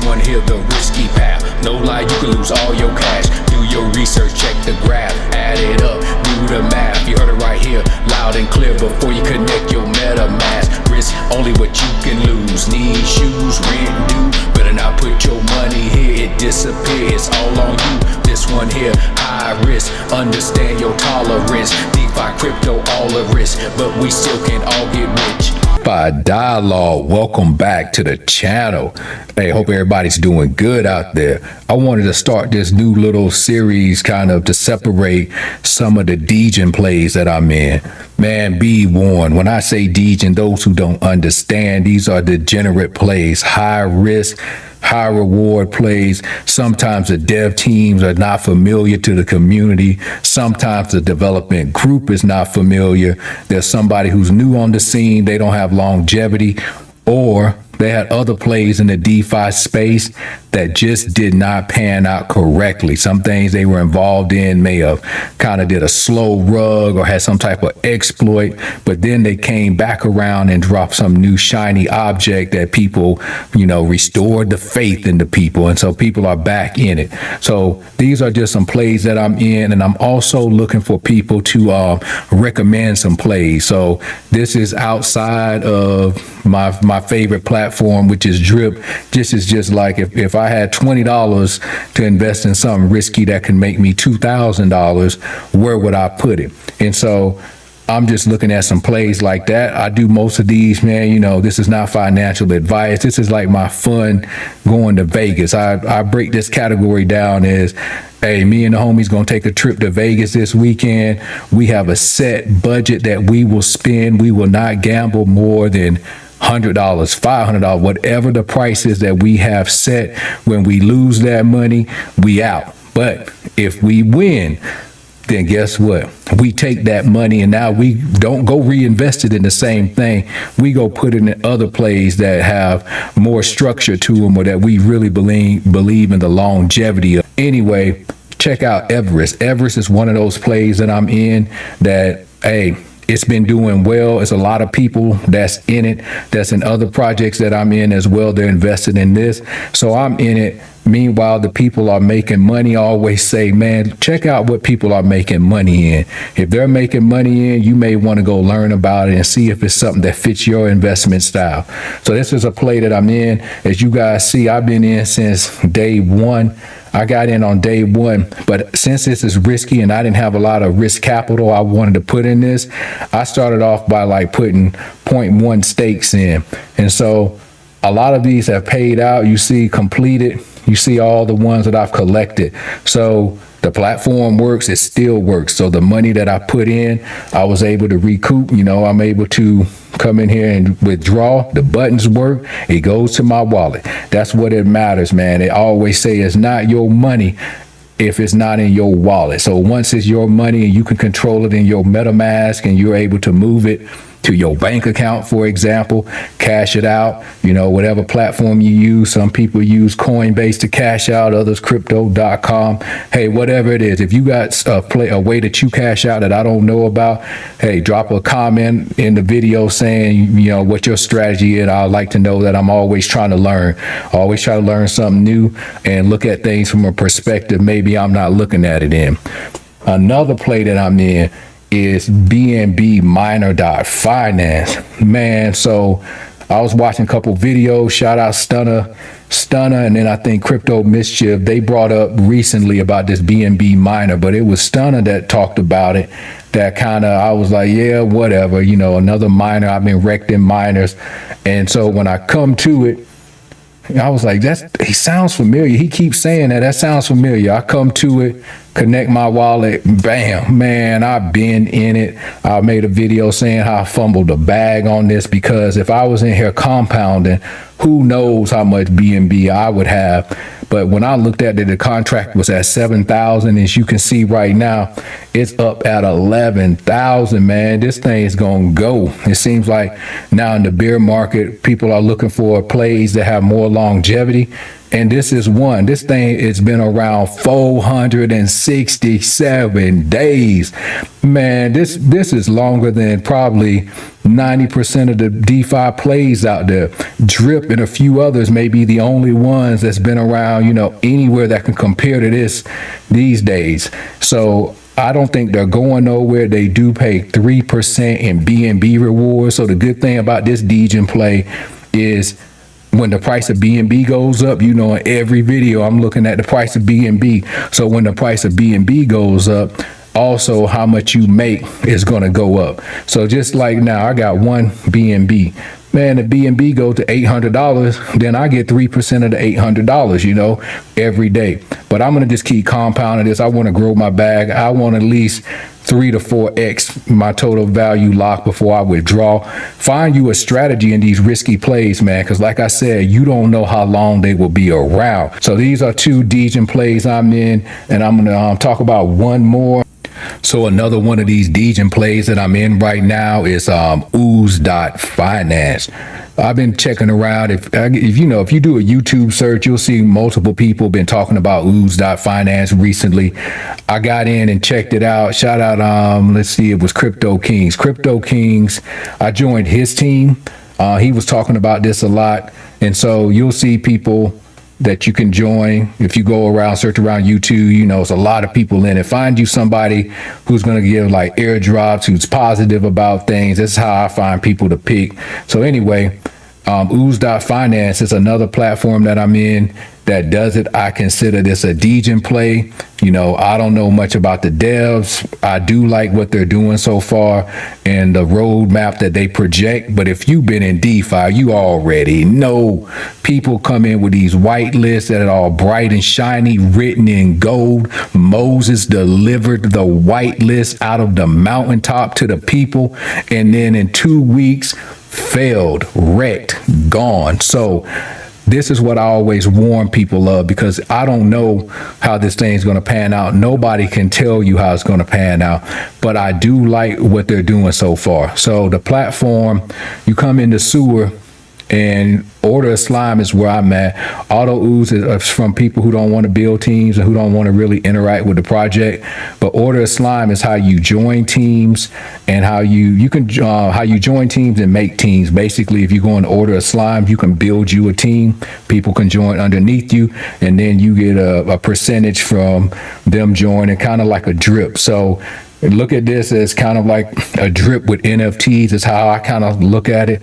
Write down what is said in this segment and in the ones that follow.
one here, the risky path. No lie, you can lose all your cash. Do your research, check the graph, add it up, do the math. You heard it right here, loud and clear, before you connect your MetaMask. Risk only what you can lose. Need shoes, rent due, better not put your money here, it disappears, all on you. This one here, high risk, understand your tolerance. DeFi, crypto, all the risk, but we still can all get rich. By dialogue, welcome back to the channel. Hey, hope everybody's doing good out there. I wanted to start this new little series kind of to separate some of the DEGEN plays that I'm in. Man, be warned, when I say DEGEN, those who don't understand, these are degenerate plays, high risk, high reward plays. Sometimes the dev teams are not familiar to the community. Sometimes the development group is not familiar. There's somebody who's new on the scene. They don't have longevity, or they had other plays in the DeFi space that just did not pan out correctly. Some things they were involved in may have kind of did a slow rug or had some type of exploit, but then they came back around and dropped some new shiny object that people, restored the faith in the people. And so people are back in it. So these are just some plays that I'm in, and I'm also looking for people to recommend some plays. So this is outside of my favorite platform, which is Drip. This is just like if I had $20 to invest in something risky that can make me $2,000, where would I put it? And so I'm just looking at some plays like that. I do most of these, man. This is not financial advice. This is like my fun going to Vegas. I break this category down as, hey, me and the homies gonna take a trip to Vegas this weekend. We have a set budget that we will spend. We will not gamble more than $100, $500, whatever the price is that we have set. When we lose that money, we out. But if we win, then guess what? We take that money and now we don't go reinvest it in the same thing. We go put it in other plays that have more structure to them, or that we really believe in the longevity of. Anyway, check out Avarice. Avarice is one of those plays that I'm in that, hey, it's been doing well. It's a lot of people that's in it, that's in other projects that I'm in as well. They're invested in this. So I'm in it. Meanwhile, the people are making money. I always say, man, check out what people are making money in. If they're making money in, you may want to go learn about it and see if it's something that fits your investment style. So this is a play that I'm in. As you guys see, I've been in since day one. I got in on day one, but since this is risky and I didn't have a lot of risk capital I wanted to put in this, I started off by like putting 0.1 stakes in. And so a lot of these have paid out. You see completed, you see all the ones that I've collected. So the platform works, it still works. So the money that I put in, I was able to recoup. I'm able to come in here and withdraw. The buttons work, it goes to my wallet. That's what it matters, man. They always say it's not your money if it's not in your wallet. So once it's your money and you can control it in your MetaMask and you're able to move it to your bank account, for example, cash it out, whatever platform you use. Some people use Coinbase to cash out, others crypto.com. Hey, whatever it is, if you got a way that you cash out that I don't know about, hey, drop a comment in the video saying, what your strategy is. I'd like to know that. I'm always trying to learn. Always try to learn something new and look at things from a perspective maybe I'm not looking at it in. Another play that I'm in is BNB Miner.Finance. Man, so I was watching a couple videos. Shout out Stunner, and then I think Crypto Mischief. They brought up recently about this BNB Miner, but it was Stunner that talked about it. That kind of, I was like, yeah, whatever. Another miner. I've been wrecked in miners, and so when I come to it, I was like, he sounds familiar. He keeps saying that sounds familiar. I come to it, connect my wallet, bam, man, I've been in it. I made a video saying how I fumbled the bag on this, because if I was in here compounding, who knows how much BNB I would have. But when I looked at it, the contract was at 7,000. As you can see right now, it's up at 11,000, man. This thing is going to go. It seems like now in the bear market, people are looking for plays that have more longevity. And this is one. This thing has been around 467 days. Man, this is longer than probably 90% of the DeFi plays out there. Drip and a few others may be the only ones that's been around, you know, anywhere that can compare to this these days. So I don't think they're going nowhere. They do pay 3% in BNB rewards. So the good thing about this Degen play is when the price of BNB goes up, you know, in every video I'm looking at the price of BNB. So when the price of BNB goes up, also how much you make is going to go up. So just like now, I got one BNB. Man, if BNB go to $800, then I get 3% of the $800, you know, every day. But I'm going to just keep compounding this. I want to grow my bag. I want at least 3 to 4x my total value lock before I withdraw. Find you a strategy in these risky plays, man, because like I said, you don't know how long they will be around. So these are 2 Degen plays I'm in, and I'm going to talk about one more. So another one of these Degen plays that I'm in right now is OOZE Finance. I've been checking around. If you know, if you do a YouTube search, you'll see multiple people been talking about OOZE Finance recently. I got in and checked it out. Shout out, let's see, it was Crypto Kings. Crypto Kings, I joined his team. He was talking about this a lot. And so you'll see people that you can join. If you go around, search around YouTube, you know, there's a lot of people in it. Find you somebody who's going to give like airdrops, who's positive about things. That's how I find people to pick. So anyway, OOZE Finance is another platform that I'm in that does it. I consider this a Degen play. You know, I don't know much about the devs. I do like what they're doing so far and the roadmap that they project. But if you've been in DeFi, you already know people come in with these white lists that are all bright and shiny, written in gold. Moses delivered the white list out of the mountaintop to the people, and then in 2 weeks, failed, wrecked, gone. So this is what I always warn people of, because I don't know how this thing's going to pan out. Nobody can tell you how it's going to pan out, but I do like what they're doing so far. So the platform, you come into Sewer, and Orderislam is where I'm at. OOZE is from people who don't want to build teams and who don't want to really interact with the project. But Orderislam is how you join teams and how you join teams and make teams. Basically, if you go on Orderislam, you can build you a team. People can join underneath you, and then you get a percentage from them joining, kind of like a drip. So look at this as kind of like a drip with NFTs is how I kind of look at it.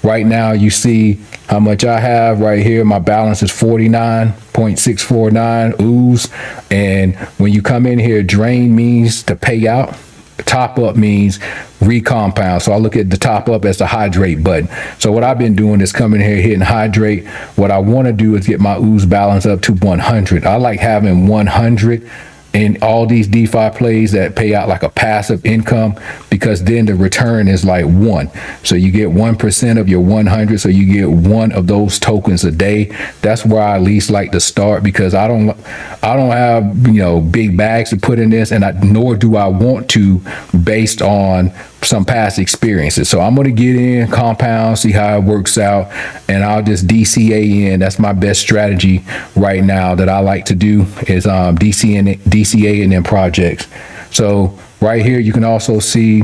Right now, you see how much I have right here. My balance is 49.649 OOZE. And when you come in here, drain means to pay out. Top up means recompound. So I look at the top up as the hydrate button. So what I've been doing is coming here, hitting hydrate. What I want to do is get my OOZE balance up to 100. I like having 100 in all these DeFi plays that pay out like a passive income, because then the return is like 1. So you get 1% of your 100. So you get 1 of those tokens a day. That's where I at least like to start, because I don't have, you know, big bags to put in this, and nor do I want to, based on some past experiences. So I'm going to get in, compound, see how it works out, and I'll just DCA in. That's my best strategy right now that I like to do, is DCA and then projects. So right here, you can also see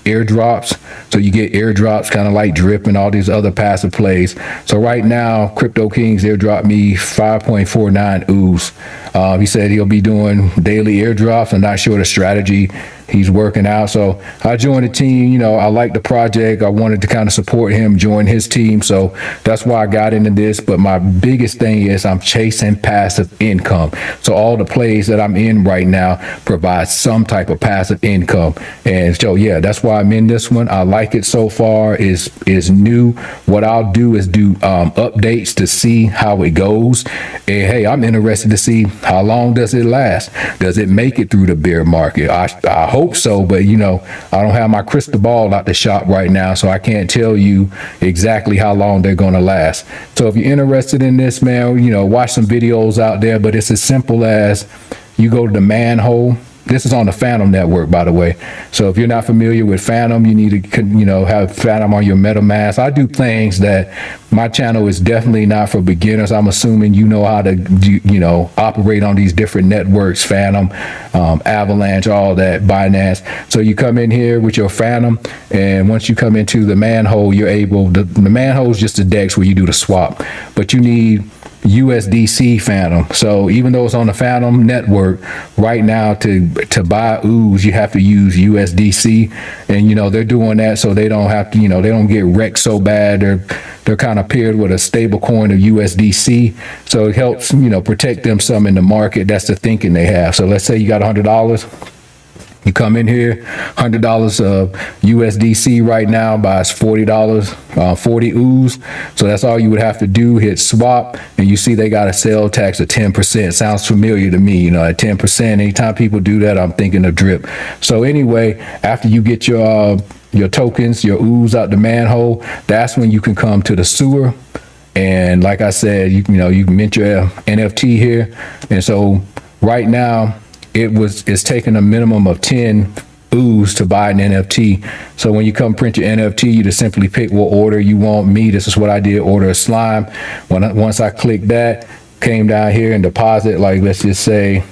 airdrops. So you get airdrops kind of like drip and all these other passive plays. So right now, Crypto Kings airdropped me 5.49 OOZE. He said he'll be doing daily airdrops. I'm not sure the strategy he's working out. So I joined the team. You know, I like the project. I wanted to kind of support him, join his team. So that's why I got into this. But my biggest thing is I'm chasing passive income. So all the plays that I'm in right now provide some type of passive income. And so, yeah, that's why I'm in this one. I like it so far. Is new. What I'll do is do updates to see how it goes. And hey, I'm interested to see how long does it last? Does it make it through the bear market? I hope so, but you know, I don't have my crystal ball out the shop right now, so I can't tell you exactly how long they're going to last. So if you're interested in this, man, you know, watch some videos out there, but it's as simple as you go to the manhole This is on the Phantom network, by the way. So if you're not familiar with Phantom, you need to, have Phantom on your MetaMask. I do things that my channel is definitely not for beginners. I'm assuming you know how to operate on these different networks, Phantom, Avalanche, all that, Binance. So you come in here with your Phantom, and once you come into the manhole, you're able, the manhole is just a DEX where you do the swap, but you need USDC Phantom. So even though it's on the Phantom network right now, to buy OOZE, you have to use USDC, and they're doing that so they don't have to, they don't get wrecked so bad. They're kind of paired with a stable coin of USDC, so it helps protect them some in the market. That's the thinking they have. So let's say you got $100. You come in here, $100 of USDC right now buys $40, 40 OOZE. So that's all you would have to do, hit swap, and you see they got a sale tax of 10%. Sounds familiar to me, at 10%. Anytime people do that, I'm thinking of drip. So anyway, after you get your tokens, your OOZE out the manhole, that's when you can come to the sewer. And like I said, you mint your NFT here. And so right now, it's taking a minimum of 10 OOZE to buy an NFT. So when you come print your NFT, you just simply pick what order you want. This is what I did, Orderislam. Once I clicked that, came down here and deposit, like let's just say,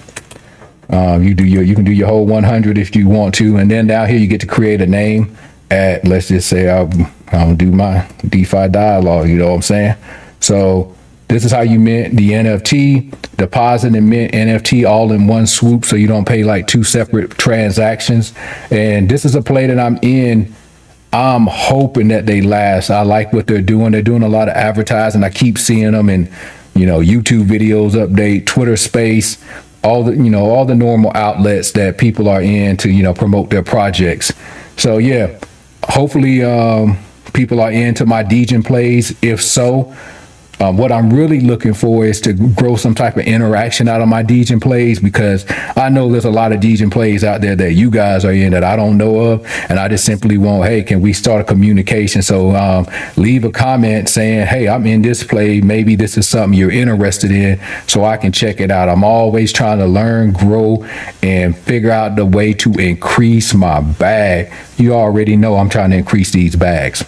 you can do your whole 100 if you want to, and then down here you get to create a name at, let's just say I'll do my DeFi dialogue. You know what I'm saying? So this is how you mint the NFT, deposit and mint NFT all in one swoop, so you don't pay like two separate transactions. And this is a play that I'm in. I'm hoping that they last. I like what they're doing. They're doing a lot of advertising. I keep seeing them in, YouTube videos, update, Twitter Space, all the normal outlets that people are in to, promote their projects. So yeah, hopefully people are into my DEGEN plays. If so, what I'm really looking for is to grow some type of interaction out of my DEGEN plays, because I know there's a lot of DEGEN plays out there that you guys are in that I don't know of, and I just simply want, hey, can we start a communication? So leave a comment saying, hey, I'm in this play, maybe this is something you're interested in, so I can check it out. I'm always trying to learn, grow, and figure out the way to increase my bag. You already know I'm trying to increase these bags.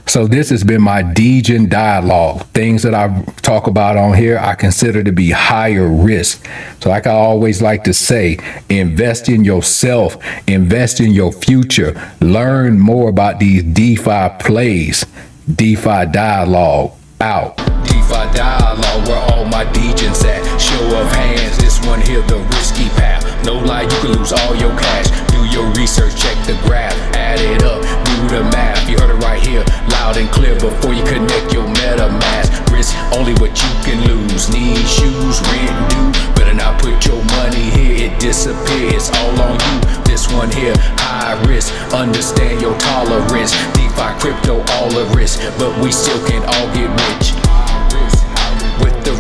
So this has been my DEGEN dialogue. Things that I talk about on here, I consider to be higher risk. So like I always like to say, invest in yourself, invest in your future, learn more about these DeFi plays. DeFi dialogue out. DeFi dialogue, where all my DEGENs at. Show of hands, this one here, the risky path. No lie, you can lose all your cash. Do your research, check the graph, add it up, do the math. You heard it right here, loud and clear, before you connect your MetaMask. Risk only what you can lose. Need shoes, rent due, better not put your money here, it disappears, all on you. This one here, high risk, understand your tolerance. DeFi, crypto, all at risk, but we still can't all get rich.